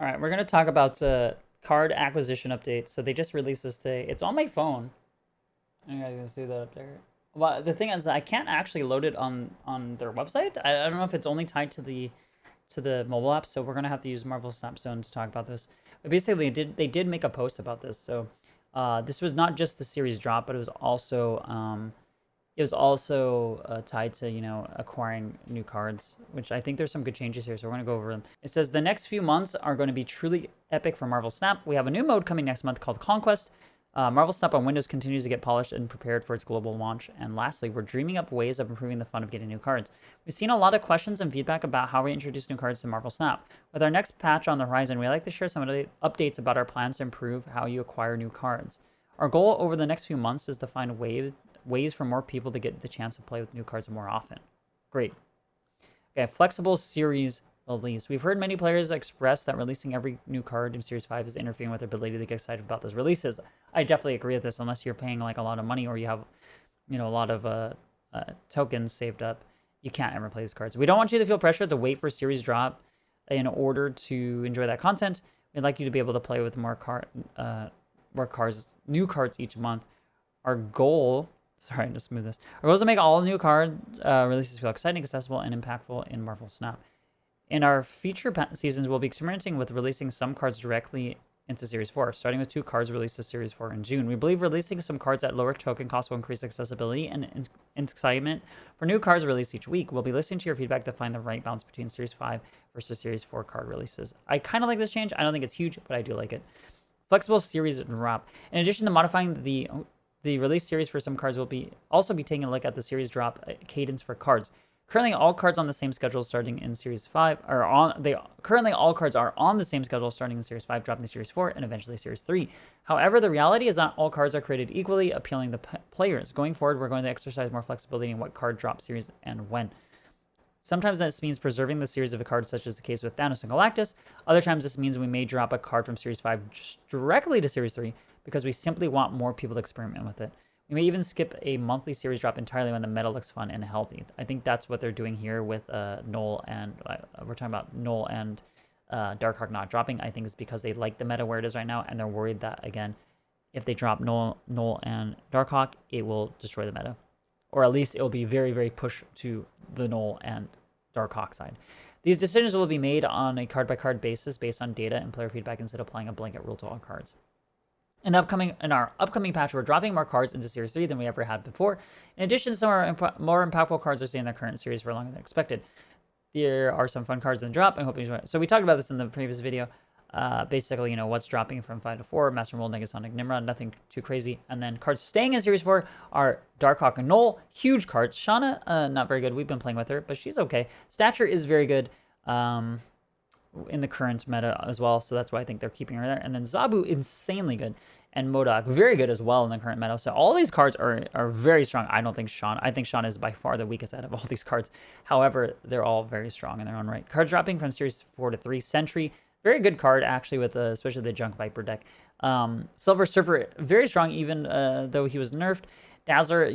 All right, we're gonna talk about card acquisition update. So they just released this today. It's on my phone. You guys can see that up there. Well, the thing is, I can't actually load it on their website. I don't know if it's only tied to the mobile app. So we're gonna have to use Marvel Snap Zone to talk about this. But basically, they did make a post about this. So this was not just the series drop, but it was also tied to, acquiring new cards, which I think there's some good changes here. So we're going to go over them. It says the next few months are going to be truly epic for Marvel Snap. We have a new mode coming next month called Conquest. Marvel Snap on Windows continues to get polished and prepared for its global launch. And lastly, we're dreaming up ways of improving the fun of getting new cards. We've seen a lot of questions and feedback about how we introduce new cards to Marvel Snap. With our next patch on the horizon, we'd like to share some updates about our plans to improve how you acquire new cards. Our goal over the next few months is to find ways for more people to get the chance to play with new cards more often. Great. Okay, flexible series release. We've heard many players express that releasing every new card in Series 5 is interfering with their ability to get excited about those releases. I definitely agree with this, unless you're paying like a lot of money or you have, a lot of tokens saved up. You can't ever play these cards. We don't want you to feel pressure to wait for series drop in order to enjoy that content. We'd like you to be able to play with new cards each month. Our goal Sorry, just move this. Our goal is to make all new card releases feel exciting, accessible, and impactful in Marvel Snap. In our future seasons, we'll be experimenting with releasing some cards directly into Series 4, starting with 2 cards released to Series 4 in June. We believe releasing some cards at lower token costs will increase accessibility and excitement for new cards released each week. We'll be listening to your feedback to find the right balance between Series 5 versus Series 4 card releases. I kind of like this change. I don't think it's huge, but I do like it. Flexible series drop. In addition to modifying the release series for some cards, will also be taking a look at the series drop cadence for cards. Currently, all cards on the same schedule starting in Series 5 currently all cards are on the same schedule starting in Series 5, dropping to Series 4, and eventually Series 3. However, the reality is not all cards are created equally, appealing to players. Going forward, we're going to exercise more flexibility in what card drop series and when. Sometimes this means preserving the series of a card, such as the case with Thanos and Galactus. Other times this means we may drop a card from Series 5 just directly to Series 3 because we simply want more people to experiment with it. We may even skip a monthly series drop entirely when the meta looks fun and healthy. I think that's what they're doing here with Null and we're talking about Null and Darkhawk not dropping. I think it's because they like the meta where it is right now, and they're worried that, again, if they drop Null and Darkhawk, it will destroy the meta. Or at least it will be very, very push to the Null and Darkhawk side. These decisions will be made on a card-by-card basis based on data and player feedback instead of applying a blanket rule to all cards. In our upcoming patch, we're dropping more cards into Series 3 than we ever had before. In addition, some more impactful cards are staying in their current series for longer than expected. There are some fun cards in the drop. I hope you enjoy it. So we talked about this in the previous video. Basically, what's dropping from 5 to 4, Master Mold, Negasonic, Nimrod, nothing too crazy. And then cards staying in Series 4 are Darkhawk and Null, huge cards. Shauna, not very good. We've been playing with her, but she's okay. Stature is very good in the current meta as well, so that's why I think they're keeping her there. And then Zabu, insanely good. And MODOK, very good as well in the current meta. So all these cards are very strong. I think Shauna is by far the weakest out of all these cards. However, they're all very strong in their own right. Cards dropping from Series 4 to 3, Sentry, very good card, actually, with especially the Junk Viper deck. Silver Surfer, very strong, even though he was nerfed. Dazzler,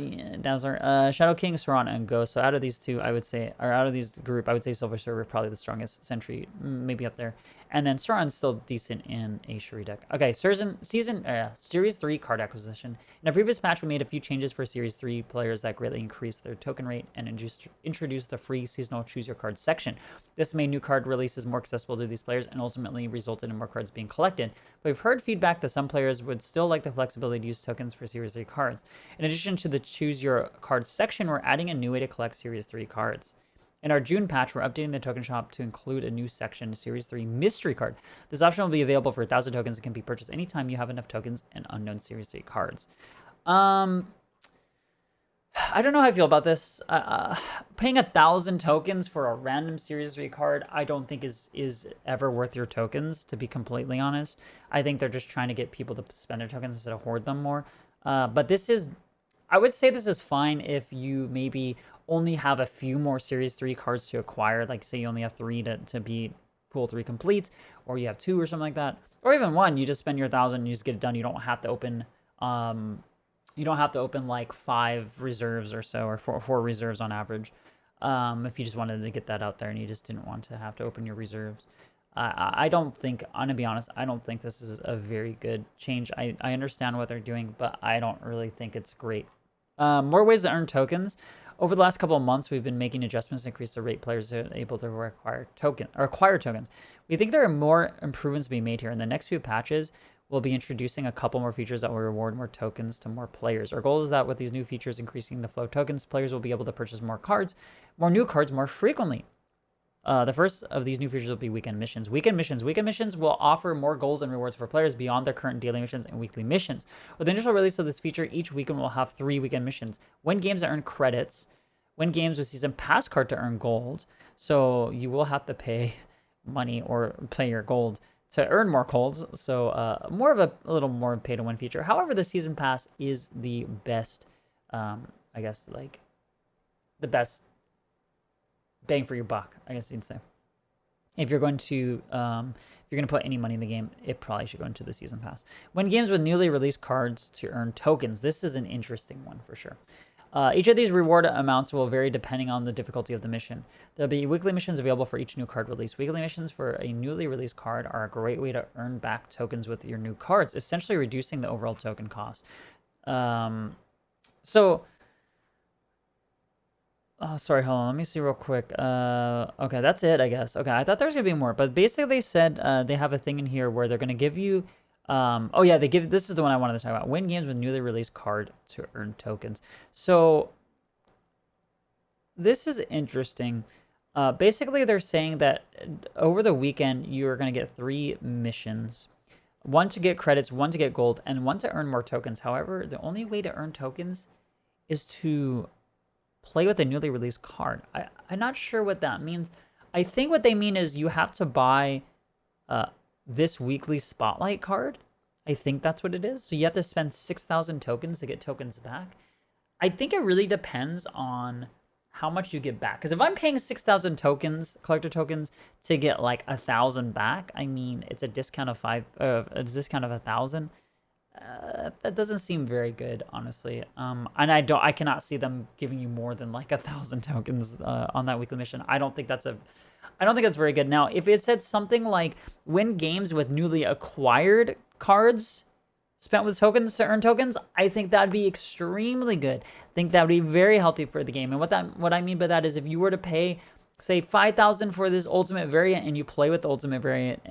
Shadow King, Sauron, and Ghost. So out of these two, I would say, or out of these group, I would say Silver Surfer probably the strongest. Sentry, maybe up there. And then Sauron's still decent in a Shuri deck. Okay, Series 3 card acquisition. In a previous patch, we made a few changes for Series 3 players that greatly increased their token rate and introduced the free seasonal Choose Your Card section. This made new card releases more accessible to these players and ultimately resulted in more cards being collected. But we've heard feedback that some players would still like the flexibility to use tokens for Series 3 cards. In addition to the Choose Your Card section, we're adding a new way to collect Series 3 cards. In our June patch, we're updating the token shop to include a new section, Series 3 Mystery Card. This option will be available for 1,000 tokens and can be purchased anytime you have enough tokens and unknown Series 3 cards. I don't know how I feel about this. Paying 1,000 tokens for a random Series 3 card, I don't think is ever worth your tokens, to be completely honest. I think they're just trying to get people to spend their tokens instead of hoard them more. But I would say this is fine if you maybe only have a few more Series 3 cards to acquire. Like, say you only have 3 to be Pool 3 complete, or you have 2 or something like that. Or even 1, you just spend your 1,000 and you just get it done. You don't have to open like 5 reserves or so, or 4 reserves on average. If you just wanted to get that out there and you just didn't want to have to open your reserves. I don't think, I'm gonna be honest, I don't think this is a very good change. I understand what they're doing, but I don't really think it's great. More ways to earn tokens. Over the last couple of months, we've been making adjustments to increase the rate players are able to acquire tokens. We think there are more improvements to be made here. In the next few patches, we'll be introducing a couple more features that will reward more tokens to more players. Our goal is that with these new features increasing the flow of tokens, players will be able to purchase more new cards more frequently. The first of these new features will be weekend missions. Weekend missions will offer more goals and rewards for players beyond their current daily missions and weekly missions. With the initial release of this feature, each weekend will have 3 weekend missions. Win games that earn credits. Win games with season pass card to earn gold. So you will have to pay money or pay your gold to earn more golds. So more of a little more pay to win feature. However, the season pass is the best, I guess, like the best bang for your buck, I guess you'd say. If you're going to put any money in the game, it probably should go into the season pass. Win games with newly released cards to earn tokens. This is an interesting one for sure. Each of these reward amounts will vary depending on the difficulty of the mission. There'll be weekly missions available for each new card release. Weekly missions for a newly released card are a great way to earn back tokens with your new cards, essentially reducing the overall token cost. Oh, sorry, hold on. Let me see real quick. Okay, that's it, I guess. Okay, I thought there was going to be more. But basically, they said they have a thing in here where they're going to give you... oh, yeah, this is the one I wanted to talk about. Win games with newly released card to earn tokens. So, this is interesting. Basically, they're saying that over the weekend, you're going to get 3 missions. 1 to get credits, 1 to get gold, and 1 to earn more tokens. However, the only way to earn tokens is to play with a newly released card. I'm not sure what that means. I think what they mean is you have to buy this weekly spotlight card. I think that's what it is. So you have to spend 6,000 tokens to get tokens back. I think it really depends on how much you get back. Because if I'm paying 6,000 tokens, collector tokens, to get like 1,000 back, I mean, it's a discount of a discount of 1,000. That doesn't seem very good, honestly. And I cannot see them giving you more than like 1,000 tokens on that weekly mission. I don't think that's very good. Now, if it said something like win games with newly acquired cards spent with tokens to earn tokens, I think that'd be extremely good. I think that would be very healthy for the game. And what I mean by that is if you were to pay, say, 5,000 for this ultimate variant and you play with the ultimate variant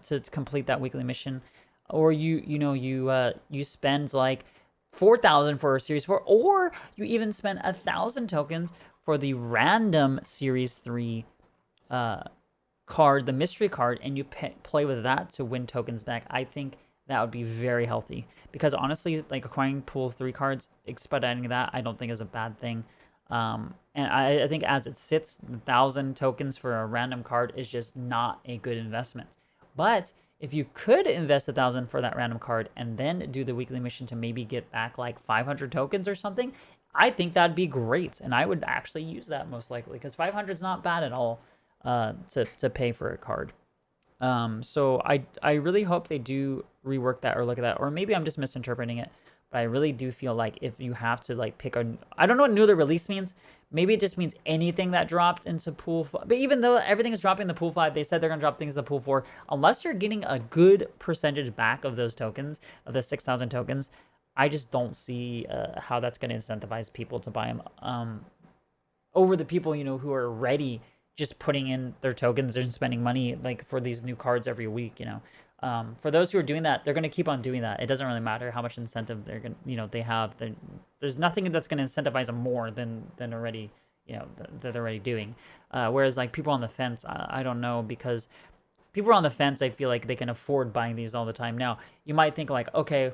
to complete that weekly mission, or you spend like 4,000 for a series 4, or you even spend 1,000 tokens for the random series 3 card, the mystery card, and you play with that to win tokens back. I think that would be very healthy, because honestly, like acquiring pool 3 cards, expediting that, I don't think is a bad thing. And I think as it sits, 1,000 tokens for a random card is just not a good investment. But if you could invest 1,000 for that random card and then do the weekly mission to maybe get back like 500 tokens or something, I think that'd be great. And I would actually use that most likely, because 500 is not bad at all to pay for a card. So I really hope they do rework that or look at that, or maybe I'm just misinterpreting it. But I really do feel like if you have to like pick I don't know what newly release means. Maybe it just means anything that dropped into pool 5. But even though everything is dropping in the pool 5, they said they're going to drop things in the pool 4. Unless you're getting a good percentage back of those tokens, of the 6,000 tokens, I just don't see how that's going to incentivize people to buy them over the people, who are already just putting in their tokens and spending money like for these new cards every week, For those who are doing that, they're going to keep on doing that. It doesn't really matter how much incentive they're going to, they have. There's nothing that's going to incentivize them more than already, that they're already doing. Whereas like people on the fence, I don't know, because people on the fence, I feel like they can afford buying these all the time. Now, you might think like, okay,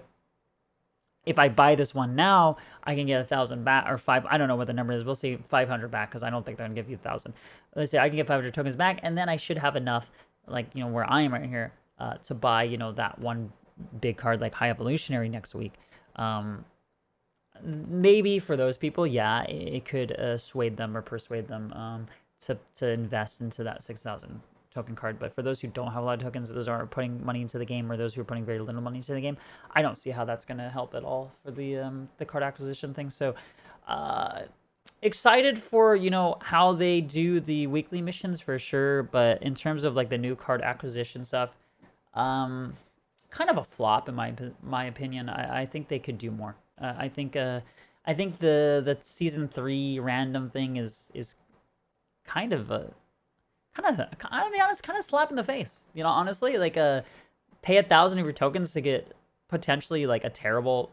if I buy this one now, I can get 1,000 back, or 5. I don't know what the number is. We'll say 500 back, because I don't think they're gonna give you 1,000. Let's say I can get 500 tokens back, and then I should have enough, like where I am right here, to buy that one big card like High Evolutionary next week. Maybe for those people, yeah, it could persuade them to invest into that 6,000 token card. But for those who don't have a lot of tokens, those are putting money into the game, or those who are putting very little money into the game, I don't see how that's going to help at all for the card acquisition thing. So excited for, you know, how they do the weekly missions for sure, but in terms of like the new card acquisition stuff, um, kind of a flop in my opinion. I think they could do more. I think the season 3 random thing is kind of a I'll be honest, kind of slap in the face. You know, honestly, like pay 1,000 of your tokens to get potentially like a terrible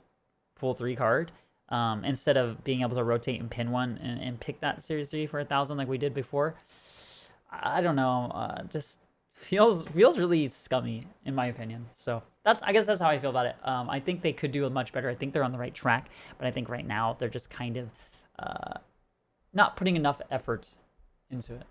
pool 3 card. Instead of being able to rotate and pin one and pick that series 3 for 1,000 like we did before. I don't know. Just feels really scummy in my opinion. So I guess that's how I feel about it. I think they could do it much better. I think they're on the right track, but I think right now they're just kind of not putting enough effort into it.